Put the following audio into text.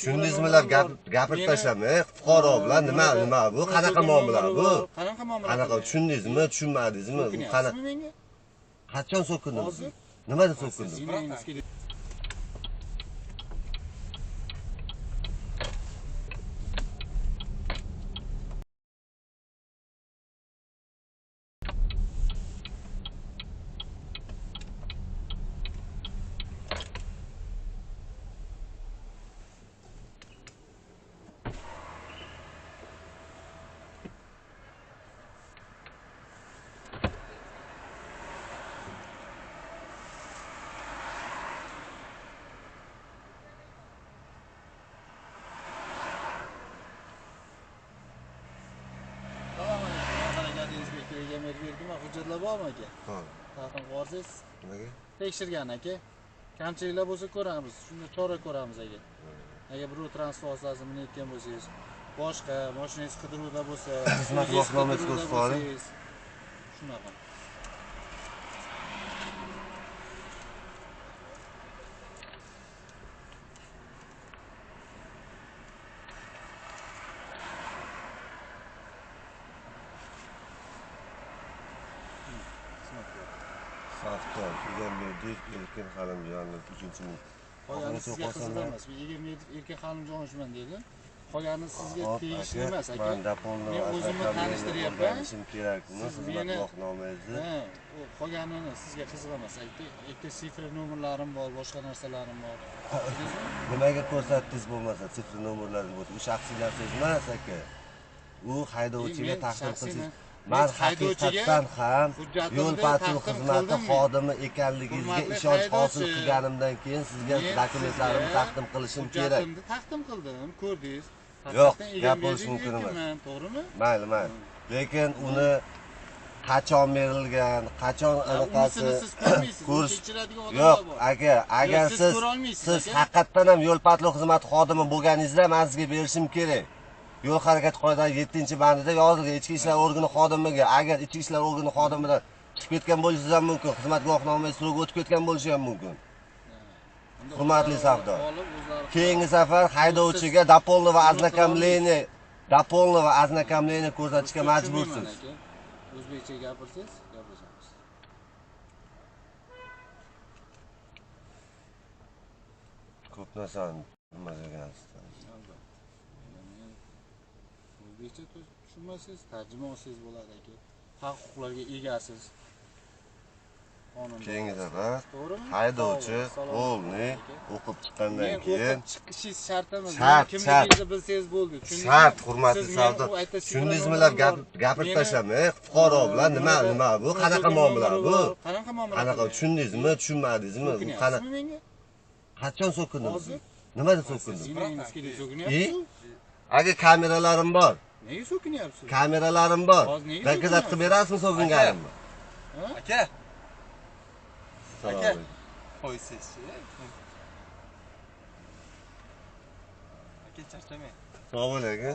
Tushundingizmi? Gapirib tashlamay, fuqaro bilan nima bu? Qanaqa muomala bu? Qanaqa tushundingizmi? Tushunmadingizmi? Bu qanaqa? Qachon so'kindingiz? Nimada so'kindingiz? Hujjatlar bormi aka? Ha. Taqdim qilsangiz. Nimaga? Tekshirgan aka. Kamchiliklar bo'lsa ko'ramiz. Shunda chora ko'ramiz aka. Agar birov transport vositasini minayotgan bo'lsangiz, boshqa mashinangiz qidiruvda bo'lsa, xizmat guvohnomangiz ko'rsatib shunaqa. Safton, Egamberdiyev, Erkin Halimjonov 3-ming. Qolgani sizga qiziq emas. Egamberdiyev, Erkin Halimjonovman dedi. Qolgani sizga tegishli emas aka. Men o'zimni tanishtiryapman. Kerak, xizmat guvohnomangizni. Qolganini sizga qiziq emas aka. Ikkita sifr nomerlarim bor, boshqa narsalarim bor. Nimaga ko'rsatdingiz bo'lmasa, sifr nomerlaringiz bo'lsa, u shaxsiy narsangiz emas aka. U haydovchiga taqdim qilsangiz. Men haqiqatdan ham yo'l patrul xizmati xodimi ekanligingizga ishonch hosil qilganimdan keyin sizga dokumentlarimni taqdim qilishim kerak. Taqdim qildim, ko'rdingiz. Yo'q, gap bo'lishi mumkin emas. To'g'rimi? Mayli. Lekin uni qachon berilgan, qachon anaqasi ko'rish. Yo'q, aka, agar siz haqiqatdan ham yo'l patrul xizmati xodimi bo'lganingizda men sizga berishim kerak. Yo'l harakati qoidasi 7-bandida yozilgan ichki ishlar organi xodimiga, agar ichki ishlar organi xodimidan chiqib ketgan bo'lishingiz ham mumkin, xizmat guvohnomangiz suruvga o'tib ketgan bo'lishi ham mumkin. Hurmatli savdo. Keyingi safar haydovchiga doполнено va ознакомление ko'rsatishga majbursiz. O'zbekcha gapirsangiz, gaplashamiz. Ko'p narsani bilmagansiz. O'zbekcha tushunmasangiz, tarjima olsangiz bo'ladi aka. Haq-huquqlarga egasiz. Keyingi safar haydovchi qo'lni o'qib chiqqandan keyin chiqishingiz shart emas. Kimligingizni bilsangiz bo'ldi. Shart, hurmatli savdo. Tushundingizmi? Gapirib tashlamay, fuqaro bilan nima bu? Qanaqa muomala bu? Qanaqa tushundingizmi? Tushunmadingizmi? Bu qanaqa? Qachon so'kindingiz? Nimada so'kindingiz? Agar kameralarim bor. Nega so'kinyapsiz? Kameralarim bor. Zakazat qilib berasizmi so'kinganimni? Aka. Aka. Qo'ysiz-chi. Aka charchamang. Sog' bo'ling aka.